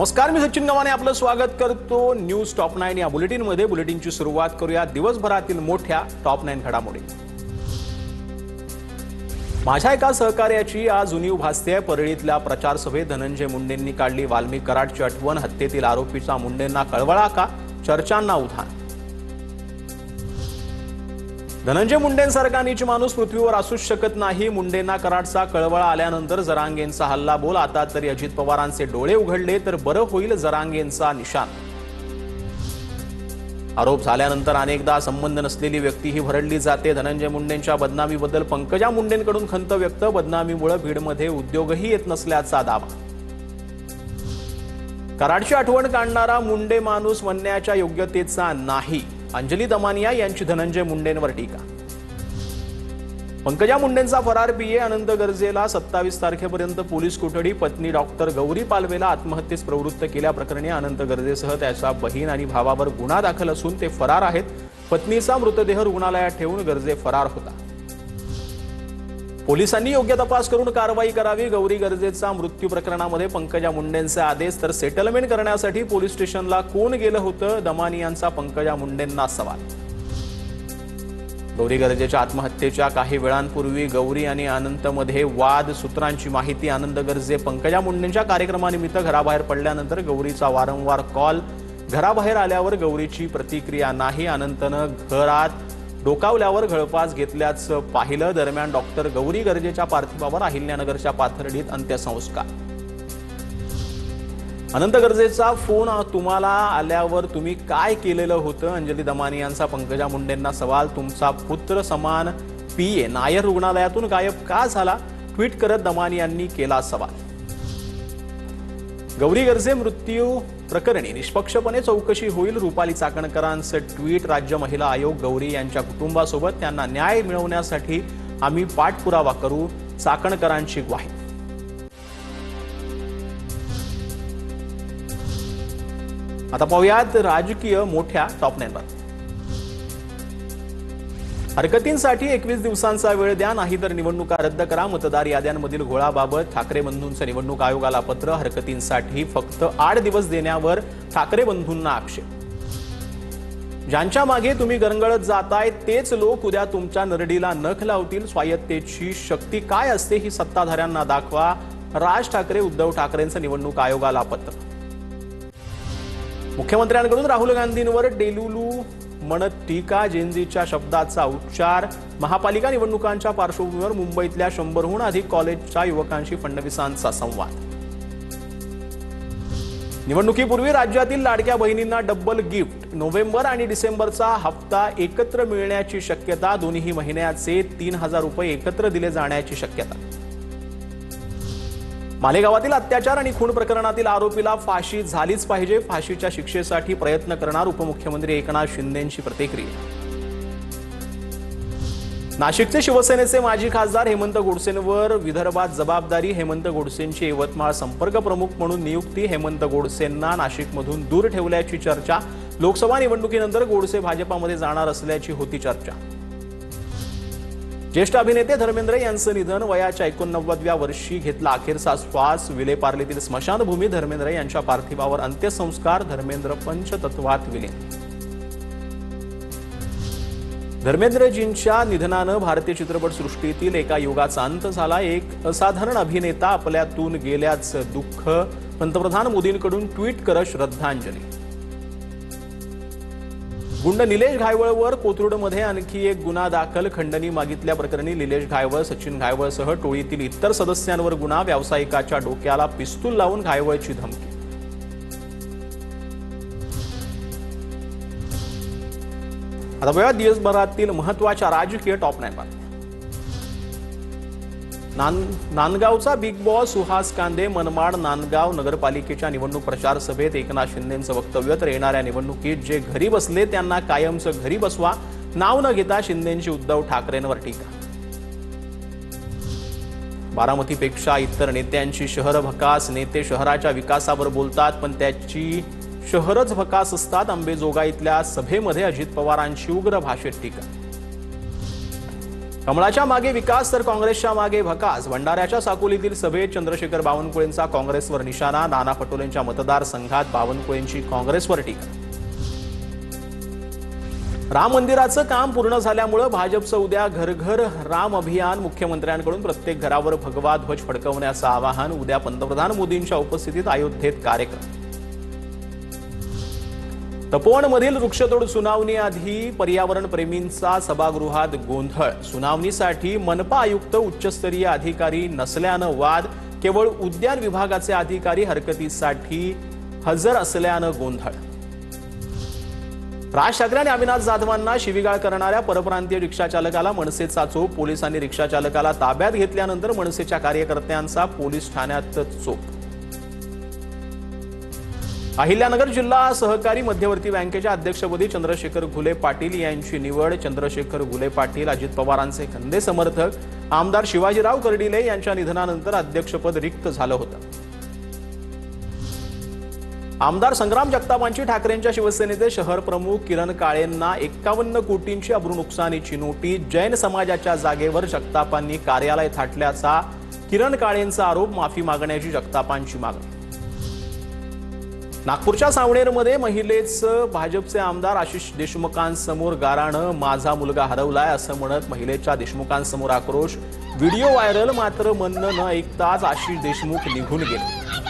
नमस्कार, मी सचिन गव्हाणे आपलं स्वागत करतो न्यूज टॉप 9 या बुलेटिनमध्ये। बुलेटिनची सुरुवात करूया दिवसभरातील मोठ्या टॉप 9 घडामोडी। माझ्या एका सहकार्याची आज उणीव भासते। परळीतल्या प्रचार सभेत धनंजय मुंडेंनी काढली वाल्मिक कराडची आठवण। हत्येतील आरोपीचा मुंडेंना कळवळा का? चर्चांना उधाण। धनंजय मुंडेंसारखा नीच माणूस पृथ्वीवर असूच शकत नाही। मुंडेंना कराडचा कळवळा आल्यानंतर जरांगेंचा हल्ला बोल। आता तरी अजित पवारांचे डोळे उघडले तर बरं होईल जरांगेंचा निशाण। आरोप झाल्यानंतर अनेकदा संबंध नसलेली व्यक्ती ही भरडली जाते। धनंजय मुंडेंच्या बदनामीबद्दल पंकजा मुंडेंकडून खंत व्यक्त। बदनामीमुळे बीडमध्ये उद्योगही येत नसल्याचा दावा। कराडची आठवण काढणारा मुंडे माणूस म्हणण्याच्या योग्यतेचा नाही। अंजली दमानिया यांची धनंजय मुंडेंवर टीका। पंकजा मुंडेंचा फरार पीए अनंत गर्जेला 27 तारखेपर्यंत पोलीस कोठडी। पत्नी डॉक्टर गौरी पालवेला आत्महत्येस प्रवृत्त केल्याप्रकरणी अनंत गर्जेसह त्याच्या बहीण आणि भावावर गुन्हा दाखल असून ते फरार आहेत। पत्नीचा मृतदेह रुग्णालयात ठेवून गर्जे फरार होता। पोलिसांनी योग्य तपास करून कारवाई करावी। गौरी गर्जेचा मृत्यू प्रकरणामध्ये पंकजा मुंडेंचे आदेश तर सेटलमेंट करण्यासाठी पोलीस स्टेशनला कोण गेलं होतं? दमानियांचा पंकजा मुंडेंना सवाल। गौरी गर्जेच्या आत्महत्येच्या काही वेळांपूर्वी गौरी आणि अनंतमध्ये वाद। सूत्रांची माहिती, आनंद गर्जे पंकजा मुंडेंच्या कार्यक्रमानिमित्त घराबाहेर पडल्यानंतर गौरीचा वारंवार कॉल। घराबाहेर आल्यावर गौरीची प्रतिक्रिया नाही। अनंतनं घरात डोकावल्यावर गळफास घेतल्याचं पाहिलं। दरम्यान डॉक्टर गौरी गर्जेच्या पार्थिवावर अहिल्यानगरच्या पाथर्डीत अंत्यसंस्कार। अनंत गर्जेचा फोन तुम्हाला आल्यावर तुम्ही काय केलेलं होतं? अंजली दमानियांचा पंकजा मुंडेंना सवाल। तुमचा पुत्र समान पीए नायर रुग्णालयातून गायब का झाला? ट्विट करत दमानियांनी केला सवाल। गौरी गर्जे मृत्यू प्रकरणी निष्पक्षपणे चौकशी होईल। रुपाली चाकणकरांचं ट्विट। राज्य महिला आयोग गौरी यांच्या कुटुंबासोबत त्यांना न्याय मिळवण्यासाठी आम्ही पाठपुरावा करू। चाकणकरांची ग्वाही। आता पाहूयात राजकीय मोठ्या टॉप 9 वर। हरकतींसाठी 21 दिवसांचा वेळ द्या, नाहीतर निवडणुका रद्द करा। मतदार याद्यांमधील घोळाबाबत ठाकरे बंधूंचं निवडणूक आयोगाला पत्र। हरकतींसाठी फक्त 8 दिवस देण्यावर ठाकरे बंधूंना आक्षेप। ज्यांच्या मागे तुम्ही गरंगळत जाताय तेच लोक उद्या तुमच्या नरडीला नख लावतील। स्वायत्तेची शक्ती काय असते ही सत्ताधाऱ्यांना दाखवा। राज ठाकरे उद्धव ठाकरेंचं निवडणूक आयोगाला पत्र। मुख्यमंत्र्यांकडून राहुल गांधींवर डेलुलू म्हणत टीका। जेनजीच्या शब्दाचा उच्चार। महापालिका निवडणुकांच्या पार्श्वभूमीवर मुंबईतल्या 100हून अधिक कॉलेजच्या युवकांशी फडणवीसांचा संवाद। निवडणुकीपूर्वी राज्यातील लाडक्या बहिणींना डबल गिफ्ट। नोव्हेंबर आणि डिसेंबरचा हप्ता एकत्र मिळण्याची शक्यता। दोन्ही महिन्याचे 3000 रुपये एकत्र दिले जाण्याची शक्यता। मालेगावातील अत्याचार आणि खून प्रकरणातील आरोपीला फाशी झालीच पाहिजे। फाशीच्या शिक्षेसाठी प्रयत्न करणार उपमुख्यमंत्री एकनाथ शिंदेंची प्रतिक्रिया। नाशिकचे शिवसेनेचे माजी खासदार हेमंत गोडसेंवर विदर्भात जबाबदारी। हेमंत गोडसेंची यवतमाळ संपर्क प्रमुख म्हणून नियुक्ती। हेमंत गोडसेंना नाशिकमधून दूर ठेवल्याची चर्चा। लोकसभा निवडणुकीनंतर गोडसे भाजपामध्ये जाणार असल्याची होती चर्चा। ज्येष्ठ अभिनेते धर्मेंद्र यांचं निधन। वयाच्या 89व्या वर्षी घेतला अखेरचा श्वास। विलेपार्लेतील स्मशानभूमी। धर्मेंद्र यांच्या पार्थिवावर अंत्यसंस्कार। धर्मेंद्र पंचतत्वात विलीन। धर्मेंद्रजींच्या निधनानं भारतीय चित्रपटसृष्टीतील एका युगाचा अंत झाला। एक असाधारण अभिनेता आपल्यातून गेल्याचं दुःख। पंतप्रधान मोदींकडून ट्विट करत श्रद्धांजली। गुंड निलेश घायवळवर कोथरूडमध्ये आणखी एक गुन्हा दाखल। खंडणी मागितल्याप्रकरणी निलेश घायवळ, सचिन घायवळसह टोळीतील इतर सदस्यांवर गुन्हा। व्यावसायिकाच्या डोक्याला पिस्तूल लावून घायवळची धमकी। आता बघा दिवसभरातील महत्त्वाच्या राजकीय टॉप 9 वर। नांदगावचा बिग बॉस सुहास कांदे। मनमाड नांदगाव नगरपालिकेच्या निवडणूक प्रचार सभेत एकनाथ शिंदेंचं वक्तव्य। तर येणाऱ्या निवडणुकीत जे घरी बसले त्यांना कायमचं घरी बसवा। नाव न घेता शिंदेंची उद्धव ठाकरेंवर टीका। बारामतीपेक्षा इतर नेत्यांची शहर भकास। नेते शहराच्या विकासावर बोलतात पण त्याची शहरच भकास असतात। अंबेजोगाईतल्या सभेमध्ये अजित पवारांची उग्र भाषेत टीका। कमळाच्या मागे विकास तर काँग्रेसच्या मागे भकास. भंडाऱ्याच्या साकोलीतील सभेत चंद्रशेखर बावनकुळेंचा काँग्रेसवर निशाणा. नाना पटोलेंच्या मतदारसंघात बावनकुळेंची काँग्रेसवर टीका. राम मंदिराचं काम पूर्ण झाल्यामुळे भाजपचं उद्या घर घर राम अभियान. मुख्यमंत्र्यांकडून प्रत्येक घरावर भगवा ध्वज फडकवण्याचं आवाहन. उद्या पंतप्रधान मोदींच्या उपस्थितीत अयोध्येत कार्यक्रम. तपोवनमधील वृक्षतोड सुनावणीआधी पर्यावरण प्रेमींचा सभागृहात गोंधळ. सुनावणीसाठी मनपा आयुक्त उच्चस्तरीय अधिकारी नसल्यानं वाद. केवळ उद्यान विभागाचे अधिकारी हरकतीसाठी हजर असल्यानं गोंधळ. राज ठाकरे आणि अविनाश जाधवांना शिवीगाळ करणाऱ्या परप्रांतीय रिक्षाचालकाला मनसेचा चोप. पोलिसांनी रिक्षाचालकाला ताब्यात घेतल्यानंतर मनसेच्या कार्यकर्त्यांचा पोलीस ठाण्यात चोप. अहिल्यानगर जिल्हा सहकारी मध्यवर्ती बँकेच्या अध्यक्षपदी चंद्रशेखर घुले पाटील यांची निवड. चंद्रशेखर घुले पाटील अजित पवारांचे खंदे समर्थक. आमदार शिवाजीराव कर्डिले यांच्या निधनानंतर अध्यक्षपद रिक्त झालं होतं. आमदार संग्राम जगतापांची ठाकरेंच्या शिवसेनेचे शहर प्रमुख किरण काळेंना 51 कोटींची अब्रू नुकसानीची नोटीस. जैन समाजाच्या जागेवर जगतापांनी कार्यालय थाटल्याचा किरण काळेंचा आरोप. माफी मागण्याची जगतापांची मागणी. नागपूरच्या सावनेरमध्ये महिलेचं भाजपचे आमदार आशिष देशमुखांसमोर गाऱ्हाणं. माझा मुलगा हरवलाय असं म्हणत महिलेच्या देशमुखांसमोर आक्रोश. Video viral. मात्र म्हणणं न ऐकताच आशिष देशमुख निघून गेले.